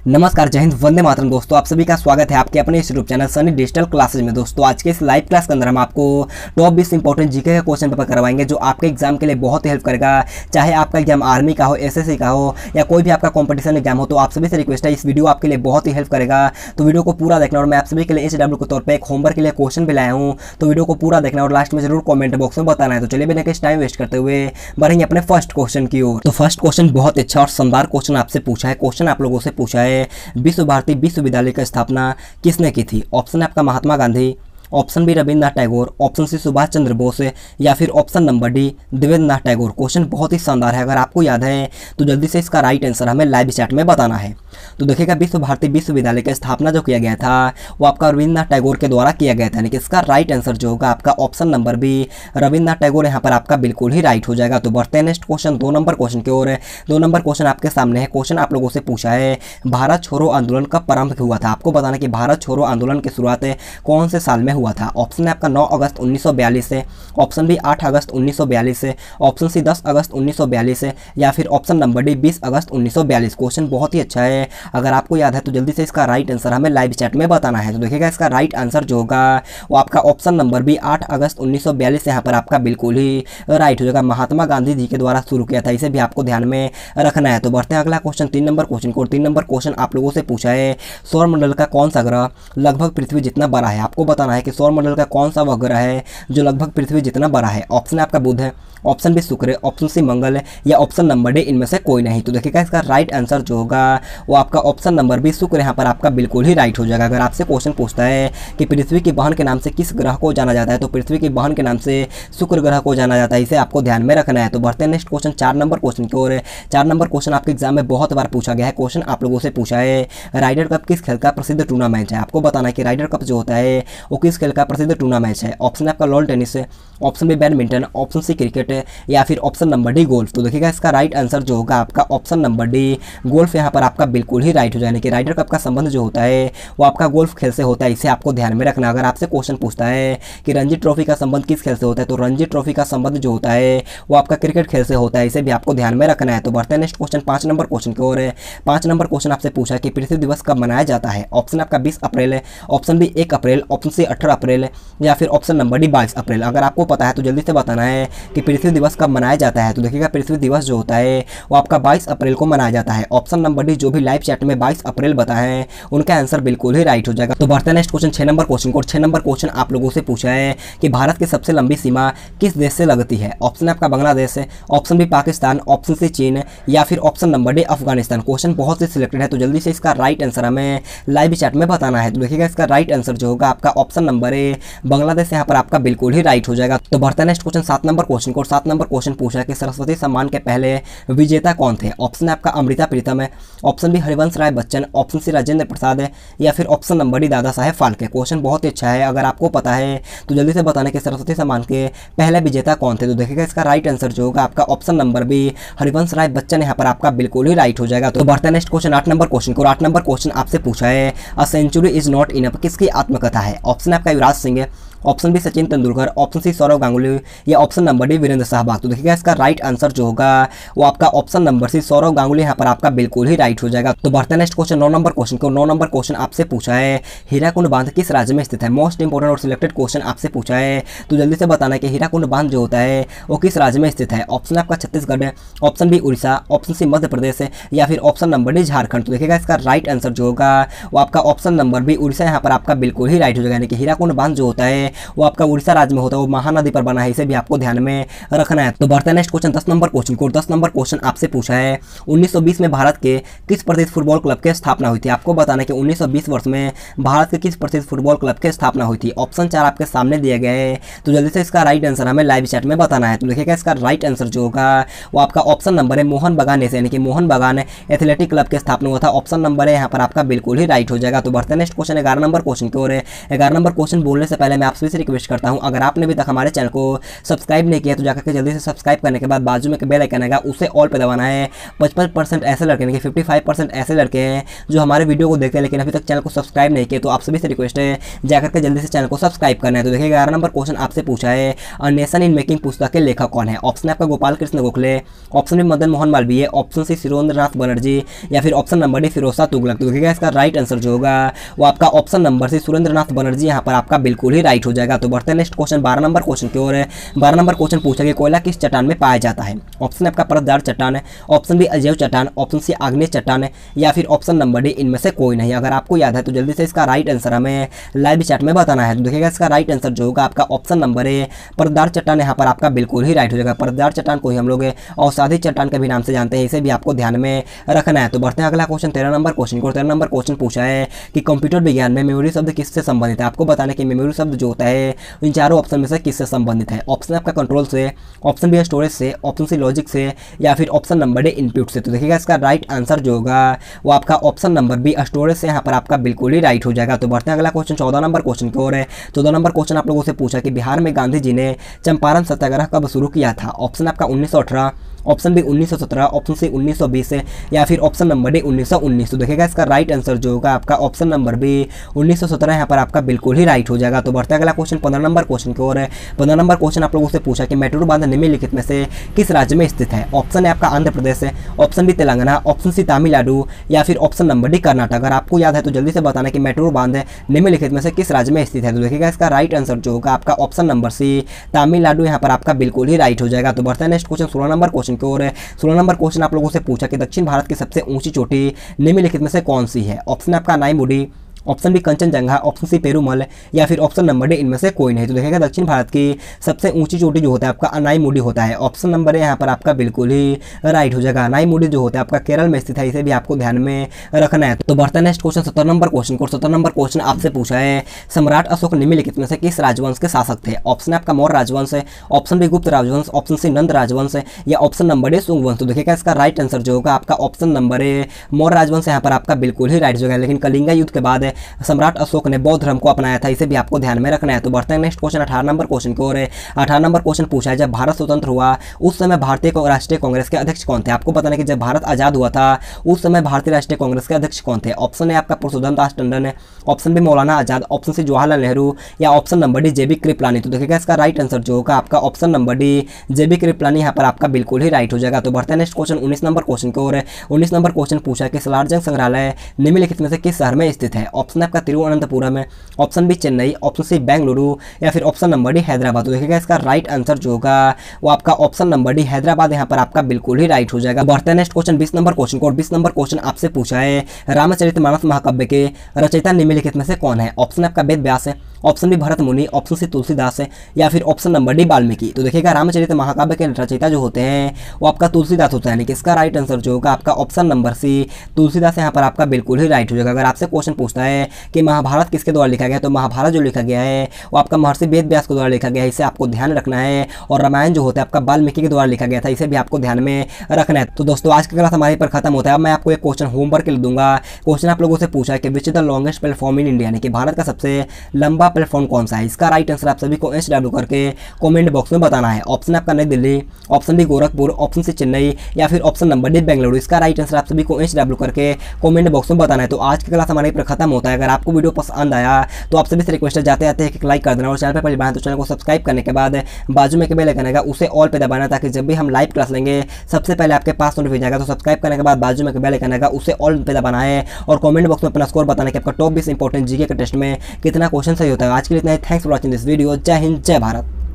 नमस्कार, जय हिंद, वंदे मातरम। दोस्तों आप सभी का स्वागत है आपके अपने इस YouTube channel Sunny digital classes में। दोस्तों आज के इस लाइव क्लास के अंदर हम आपको टॉप 20 इंपॉर्टेंट जीके का क्वेश्चन पेपर करवाएंगे जो आपके एग्जाम के लिए बहुत ही हेल्प करेगा। चाहे आपका एग्जाम आर्मी का हो, एसएससी का हो या कोई भी आपका कॉम्पिटिशन एग्जाम हो, तो आप सभी से रिक्वेस्ट है इस वीडियो आपके लिए बहुत ही हेल्प करेगा। तो वीडियो को पूरा देखना और मैं आप सभी के लिए HW के तौर पर एक होमवर्क के लिए क्वेश्चन भी लाया हूँ, तो वीडियो को पूरा देखना और लास्ट में जरूर कॉमेंट बॉक्स में बताना है। तो चलिए बिना किसी टाइम वेस्ट करते हुए बढ़ेंगे अपने फर्स्ट क्वेश्चन की ओर। तो फर्स्ट क्वेश्चन बहुत अच्छा और शानदार क्वेश्चन आपसे पूछा है। क्वेश्चन आप लोगों से पूछा है, विश्व भारती विश्वविद्यालय की स्थापना किसने की थी? ऑप्शन है आपका Mahatma Gandhi, option B Rabindranath Tagore, option C Subhash Chandra Bose या फिर option number D Debendranath Tagore. Question बहुत ही शानदार है, अगर आपको याद है तो जल्दी से इसका राइट आंसर हमें लाइव चैट में बताना है। तो देखिएगा, विश्व भारती विश्वविद्यालय की स्थापना जो किया गया था वो आपका रविन्द्रनाथ टैगोर के द्वारा किया गया था, यानी कि इसका राइट आंसर जो होगा आपका option number B Rabindranath Tagore यहाँ पर आपका बिल्कुल ही राइट हो जाएगा। तो बढ़ते हैं नेक्स्ट क्वेश्चन, 2 नंबर क्वेश्चन की ओर। 2 नंबर क्वेश्चन आपके सामने है। क्वेश्चन आप लोगों से पूछा है, भारत छोड़ो आंदोलन कब प्रारंभ हुआ था? आपको बताना कि भारत छोड़ो आंदोलन की शुरुआत कौन से साल में हुआ था? ऑप्शन है आपका 9 अगस्त 1942 से, ऑप्शन बी 8 अगस्त 1942 से, ऑप्शन सी 10 अगस्त 1942 या फिर ऑप्शन नंबर डी 20 अगस्त 1942। क्वेश्चन बहुत ही अच्छा है, अगर आपको याद है तो जल्दी से इसका राइट आंसर हमें लाइव चैट में बताना है। तो देखिएगा, इसका राइट आंसर जो होगा वो आपका ऑप्शन नंबर बी 8 अगस्त 1942 यहाँ पर आपका बिल्कुल ही राइट हो जाएगा। महात्मा गांधी जी के द्वारा शुरू किया था, इसे भी आपको ध्यान में रखना है। तो बढ़ते हैं अगला क्वेश्चन, 3 नंबर क्वेश्चन को। 3 नंबर क्वेश्चन आप लोगों से पूछा है, सौरमंडल का कौन सा ग्रह लगभग पृथ्वी जितना बड़ा है? आपको बताना है कि सौरमंडल का कौन सा वह ग्रह है जो लगभग पृथ्वी जितना बड़ा है। ऑप्शन आपका बुध है, ऑप्शन बी शुक्र, ऑप्शन सी मंगल या ऑप्शन नंबर डी इनमें से कोई नहीं। तो देखिएगा, इसका राइट आंसर जो होगा वो आपका ऑप्शन नंबर बी शुक्र यहाँ पर आपका बिल्कुल ही राइट हो जाएगा। अगर आपसे क्वेश्चन पूछता है कि पृथ्वी की बहन के नाम से किस ग्रह को जाना जाता है, तो पृथ्वी की बहन के नाम से शुक्र ग्रह को जाना जाता है, इसे आपको ध्यान में रखना है। तो बढ़ते हैं नेक्स्ट क्वेश्चन, 4 नंबर क्वेश्चन की ओर। 4 नंबर क्वेश्चन आपके एग्जाम में बहुत बार पूछा गया है। क्वेश्चन आप लोगों से पूछा है, राइडर कप किस खेल का प्रसिद्ध टूर्नामेंट है? आपको बताना है कि राइडर कप जो होता है वो किस खेल का प्रसिद्ध टूर्नामेंट है। ऑप्शन आपका lawn tennis, option B badminton, option C cricket या फिर ऑप्शन नंबर डी गोल्फ। तो देखिएगा, इसका राइट आंसर जो होगा आपका ऑप्शन नंबर डी गोल्फ यहाँ पर आपका बिल्कुल ही राइट हो जाएगा। कि राइडर कप का संबंध जो होता है वो आपका गोल्फ खेल से होता है, इसे आपको ध्यान में रखना। अगर आपसे क्वेश्चन पूछता है कि रणजी ट्रॉफी का संबंध किस खेल से होता है, तो रणजी ट्रॉफी का संबंध जो होता है वो आपका क्रिकेट खेल से होता है, इसे भी आपको ध्यान में रखना है। तो बढ़ते हैं नेक्स्ट क्वेश्चन, 5 नंबर क्वेश्चन की ओर। 5 नंबर क्वेश्चन आपसे पूछा कि पृथ्वी दिवस कब मनाया जाता है? ऑप्शन आपका 20 अप्रैल है, ऑप्शन बी 1 अप्रैल, ऑप्शन सी 18 अप्रैल या फिर ऑप्शन नंबर डी 22 अप्रैल। अगर आपको पता है तो जल्दी से बताना है कि पृथ्वी दिवस कब मनाया जाता है। तो देखिएगा, पृथ्वी दिवस जो होता है वो आपका 22 अप्रैल को मनाया जाता है। ऑप्शन नंबर डी जो भी लाइव चैट में 22 अप्रैल बताए हैं उनका आंसर बिल्कुल ही राइट हो जाएगा। तो बढ़ते हैं नेक्स्ट क्वेश्चन, 6 नंबर क्वेश्चन को। 6 नंबर क्वेश्चन आप लोगों से पूछा है कि भारत की सबसे लंबी सीमा किस देश से लगती है? ऑप्शन आपका Bangladesh, option B Pakistan, option C चीन या फिर option number D Afghanistan. Question बहुत ही सिलेक्टेड है, तो जल्दी से इसका राइट आंसर हमें लाइव चैट में बताना है। तो देखिएगा, इसका राइट आंसर जो होगा आपका ऑप्शन नंबर ए बांग्लादेश यहाँ पर आपका बिल्कुल ही राइट हो जाएगा। तो बढ़ते हैं नेक्स्ट क्वेश्चन, 7 नंबर क्वेश्चन को। 7 नंबर क्वेश्चन पूछा कि सरस्वती सम्मान के पहले विजेता कौन थे? ऑप्शन है आपका अमृता प्रीतम है, option B Harivansh Rai Bachchan, option C Rajendra Prasad या फिर option number D Dada Saheb Phalke. Question बहुत ही अच्छा है, अगर आपको पता है तो जल्दी से बताने कि सरस्वती सम्मान के पहले विजेता कौन थे। तो देखिएगा, इसका राइट आंसर जो होगा आपका option number B Harivansh Rai Bachchan यहाँ पर आपका बिल्कुल ही राइट हो जाएगा। तो बढ़ते हैं नेक्स्ट क्वेश्चन, 8 नंबर क्वेश्चन को। 8 नंबर क्वेश्चन आपसे पूछा है, a century is not enough किसकी आत्मकथा है? ऑप्शन आपका युवराज सिंह है, option B Sachin Tendulkar, option C Sourav Ganguly या option number D Virender Sehwag. तो देखिएगा, इसका राइट आंसर जो होगा वो आपका option number C Sourav Ganguly यहाँ पर आपका बिल्कुल ही राइट हो जाएगा। तो बढ़ते हैं नेक्स्ट क्वेश्चन, 9 नंबर क्वेश्चन को। 9 नंबर क्वेश्चन आपसे पूछा है, हीराकुंड बांध किस राज्य में स्थित है? मोस्ट इंपोर्टेंट और सिलेक्टेड क्वेश्चन आपसे पूछा है, तो जल्दी से बताना है कि हीराकुंड बांध जो होता है वो किस राज्य में स्थित है। ऑप्शन आपका छत्तीसगढ़ है, option B Orissa, option C Madhya Pradesh या फिर ऑप्शन नंबर डी झारखंड। तो देखिएगा, इसका राइट आंसर जो होगा वो आपका ऑप्शन नंबर बी उड़ीसा यहाँ पर आपका बिल्कुल ही राइट हो जाएगा। यानी कि हीराकुंड बांध जो होता है वो आपका उड़ीसा राज्य में होता है, वो महानदी पर बना है, इसे भी आपको ध्यान में रखना है। तो बढ़ते हैं नेक्स्ट क्वेश्चन, 10 नंबर क्वेश्चन को। 10 नंबर क्वेश्चन आपसे पूछा है, 1920 में भारत के किस प्रसिद्ध फुटबॉल क्लब की स्थापना हुई थी? आपको बताना है कि 1920 वर्ष में भारत के किस प्रसिद्ध फुटबॉल क्लब की स्थापना हुई थी। ऑप्शन 4 आपके सामने दिए गए हैं, तो जल्दी से इसका राइट आंसर हमें लाइव चैट में बताना है। तो देखिएगा, इसका राइट आंसर जो होगा वो आपका ऑप्शन नंबर है मोहन बागान से, यानी कि मोहन बागान एथलेटिक क्लब की स्थापना हुआ था। ऑप्शन नंबर है यहाँ पर आपका बिल्कुल ही राइट हो जाएगा। तो बढ़ते हैं नेक्स्ट क्वेश्चन, 11 नंबर क्वेश्चन की ओर। 11 नंबर क्वेश्चन बोलने से पहले मैं आप सभी से रिक्वेस्ट करता हूँ, अगर आपने अभी तक हमारे चैनल को सब्सक्राइब नहीं किया तो जाकर के जल्दी से सब्सक्राइब करने के बाद बाजू में बेल आइकन आएगा, उसे ऑल पे दबाना है। 55% ऐसे लड़के हैं, 55% ऐसे लड़के हैं जो हमारे वीडियो को देखते हैं लेकिन अभी तक चैनल को सब्सक्राइब नहीं किया, तो आप सभी से रिक्वेस्ट है जाकर के जल्दी से चैनल को सब्सक्राइब करना है। तो देखिए 11 नंबर क्वेश्चन आपसे पूछा है, अ नेशन इन मेकिंग पुस्तक के लेखक कौन है? ऑप्शन है आपका Gopal Krishna Gokhale, option B Madan Mohan Malaviya, option C Surendranath Banerjee, या फिर option number D Firoz Tughlaq. तो देखिएगा इसका राइट आंसर जो होगा वो आपका option number C Surendranath Banerjee यहाँ पर आपका बिल्कुल ही राइट हो जाएगा। तो बढ़ते हैं नेक्स्ट क्वेश्चन 12 नंबर क्वेश्चन की ओर। 12 नंबर क्वेश्चन पूछा गया, कोयला किस चट्टान में पाया जाता है? ऑप्शन आपका परतदार चट्टान है, ऑप्शन बी अजैव चट्टान, ऑप्शन सी आग्नेय चट्टान, या फिर ऑप्शन नंबर डी इनमें से कोई नहीं। अगर आपको याद है तो जल्दी से इसका राइट आंसर हमें लाइव चैट में बताना है। तो देखिएगा इसका राइट आंसर जो होगा आपका ऑप्शन नंबर ए परतदार चट्टान यहाँ पर आपका बिल्कुल ही राइट हो जाएगा। परतदार चट्टान को ही हम लोग औषधि चट्टान के भी नाम से जानते हैं, इसे भी आपको ध्यान में रखना है। तो बढ़ते हैं अगला क्वेश्चन 13 नंबर क्वेश्चन को। 13 नंबर क्वेश्चन पूछा है कि कंप्यूटर विज्ञान में मेमोरी शब्द किससे संबंधित है? आपको बताना कि मेमोरी शब्द जो होता है इन चारों ऑप्शन में से किससे संबंधित है? ऑप्शन आपका कंट्रोल से, ऑप्शन बी स्टोरेज से, ऑप्शन सी लॉजिक से, या फिर ऑप्शन नंबर डी इनपुट से। तो देखिएगा इसका राइट आंसर जो होगा वो आपका ऑप्शन नंबर बी स्टोरेज से यहाँ पर आपका बिल्कुल ही राइट हो जाएगा। तो बढ़ते हैं अगला क्वेश्चन 14 नंबर क्वेश्चन की ओर है। 14 नंबर क्वेश्चन आप लोगों से पूछा कि बिहार में गांधी जी ने चंपारण सत्याग्रह कब शुरू किया था? ऑप्शन आपका 1918, ऑप्शन बी 1917, ऑप्शन सी 1920, या फिर ऑप्शन नंबर डी 1919। तो देखिएगा इसका राइट आंसर जो होगा आपका ऑप्शन नंबर बी 1917 यहाँ पर आपका बिल्कुल ही राइट हो जाएगा। तो बढ़ते हैं अगला क्वेश्चन 15 नंबर क्वेश्चन की ओर है। 15 नंबर क्वेश्चन आप लोगों से पूछा कि मेट्रो बांध निम्नलिखित में से किस राज्य में स्थित है? ऑप्शन है आपका Andhra Pradesh, option B Telangana, option C Tamil Nadu, या फिर ऑप्शन नंबर डी कर्नाटक। अगर आपको याद है तो जल्दी से बताना कि मेट्रो बांध निम्नलिखित में से किस राज्य में स्थित है। तो देखिएगा इसका राइट आंसर जो होगा आपका ऑप्शन नंबर सी तमिलनाडु यहाँ पर आपका बिल्कुल ही राइट हो जाएगा। तो बढ़ते हैं नेक्स्ट क्वेश्चन 16 नंबर क्वेश्चन की ओर है। 16 नंबर क्वेश्चन आप लोगों से पूछा कि दक्षिण भारत की सबसे ऊंची चोटी निम्नलिखित में से कौन सी है? ऑप्शन आपका Anaimudi, option B Kanchenjunga, option C Perumal, या फिर ऑप्शन नंबर डी इनमें से कोई नहीं। तो देखिएगा दक्षिण भारत की सबसे ऊंची चोटी जो होता है आपका अनाईमुडी होता है। ऑप्शन नंबर ए यहाँ पर आपका बिल्कुल ही राइट हो जाएगा। अनाईमुडी जो होता है आपका केरल में स्थित है, इसे भी आपको ध्यान में रखना है। तो बढ़ता है नेक्स्ट क्वेश्चन 17 नंबर क्वेश्चन को। 17 नंबर क्वेश्चन आपसे पूछा है, सम्राट अशोक निम्नलिखित में से किस राजवंश के शासक थे? ऑप्शन आपका मौर्य राजवंश है, ऑप्शन बी गुप्त राजवंश, ऑप्शन सी नंद राजवंश, या ऑप्शन नंबर डी शुंग वंश। तो देखिएगा इसका राइट आंसर जो होगा आपका ऑप्शन नंबर ए मौर्य राजवंश यहाँ पर आपका बिल्कुल ही राइट हो जाएगा। लेकिन कलिंगा युद्ध के बाद सम्राट अशोक ने बौद्ध धर्म को अपनाया था, इसे भी आपको ध्यान में रखना है। तो बढ़ते हैं नेक्स्ट क्वेश्चन 18 नंबर क्वेश्चन की ओर है। 18 नंबर क्वेश्चन पूछा है, जब भारत स्वतंत्र हुआ उस समय भारतीय राष्ट्रीय कांग्रेस के अध्यक्ष कौन थे? आपको बताना कि जब भारत आजाद हुआ था उस समय भारतीय राष्ट्रीय कांग्रेस के अध्यक्ष कौन थे? ऑप्शन है आपका पुरुषोत्तम Das Tandon, option B Maulana Azad, option C Jawaharlal Nehru, या ऑप्शन नंबर डी जेबी कृपलानी। तो देखिएगा इसका राइट आंसर जो होगा आपका ऑप्शन नंबर डी जेबी कृपलानी यहाँ पर आपका बिल्कुल ही राइट हो जाएगा। तो बढ़ते हैं नेक्स्ट क्वेश्चन 19 नंबर क्वेश्चन की ओर है। 19 नंबर क्वेश्चन पूछा कि सलारजंग संग्रहालय निम्नलिखित में से किस शहर में स्थित है? ऑप्शन आपका तिरुवनंतपुरम है, option B Chennai, option C Bengaluru, या फिर ऑप्शन नंबर डी हैदराबाद। तो देखिएगा इसका राइट आंसर जो होगा वो आपका ऑप्शन नंबर डी हैदराबाद यहाँ पर आपका बिल्कुल ही राइट हो जाएगा। बढ़ते हैं नेक्स्ट क्वेश्चन 20 नंबर क्वेश्चन को। 20 नंबर क्वेश्चन आपसे पूछा है, रामचरितमानस महाकाव्य के रचयिता निम्नलिखित में से कौन है? ऑप्शन आपका वेद व्यास है, ऑप्शन बी भरत मुनि, ऑप्शन सी तुलसीदास है, या फिर ऑप्शन नंबर डी वाल्मीकि। तो देखिएगा रामचरित महाकाव्य के रचयिता जो होते हैं वो आपका तुलसीदास होता है, यानी कि इसका राइट आंसर जो होगा आपका ऑप्शन नंबर सी तुलसीदास यहाँ पर आपका बिल्कुल ही राइट हो जाएगा। अगर आपसे क्वेश्चन पूछता है कि महाभारत किसके द्वारा लिखा गया, तो महाभारत जो लिखा गया है वो आपका महर्षि वेद व्यास के द्वारा लिखा गया है, इसे आपको ध्यान रखना है। और रामायण जो होता है आपका वाल्मीकि के द्वारा लिखा गया था, इसे भी आपको ध्यान में रखना है। तो दोस्तों आज का क्लास हमारे पर खत्म होता है। अब मैं आपको एक क्वेश्चन होमवर्क लिख दूंगा। क्वेश्चन आप लोगों से पूछा है कि which is the longest platform in India, यानी कि भारत का सबसे लंबा प्लेटफॉर्म कौन सा है? इसका राइट आंसर आप सभी को SW करके कमेंट बॉक्स में बताना है। ऑप्शन आपका New Delhi, option B Gorakhpur, option C Chennai, या फिर ऑप्शन नंबर डी बेंगलुरु। इसका राइट आंसर आप सभी को SW करके कमेंट बॉक्स में बताना है। तो आज की क्लास हमारे पर खत्म होता है। अगर आपको वीडियो पसंद आया तो आप सभी से रिक्वेस्ट जाते आते हैं कि लाइक कर देना, और चैनल पर पहले बनाए तो चैनल को सब्सक्राइब करने के बाद बाजू में बेल आइकन आएगा, उसे ऑल पे दबाना, ताकि जब भी हम लाइव क्लास लेंगे सबसे पहले आपके पास नोटिफिकेशन आएगा। तो सब्सक्राइब करने के बाद बाजू में बेल आइकन आएगा, उसे ऑल पे दबाना है, और कमेंट बॉक्स में अपना स्कोर बताना कि आपका टॉप 20 इंपॉर्टेंट जीके के टेस्ट में कितना क्वेश्चन सही होता है। आज के लिए इतना ही। Thanks for watching this video. जय हिंद, जय भारत।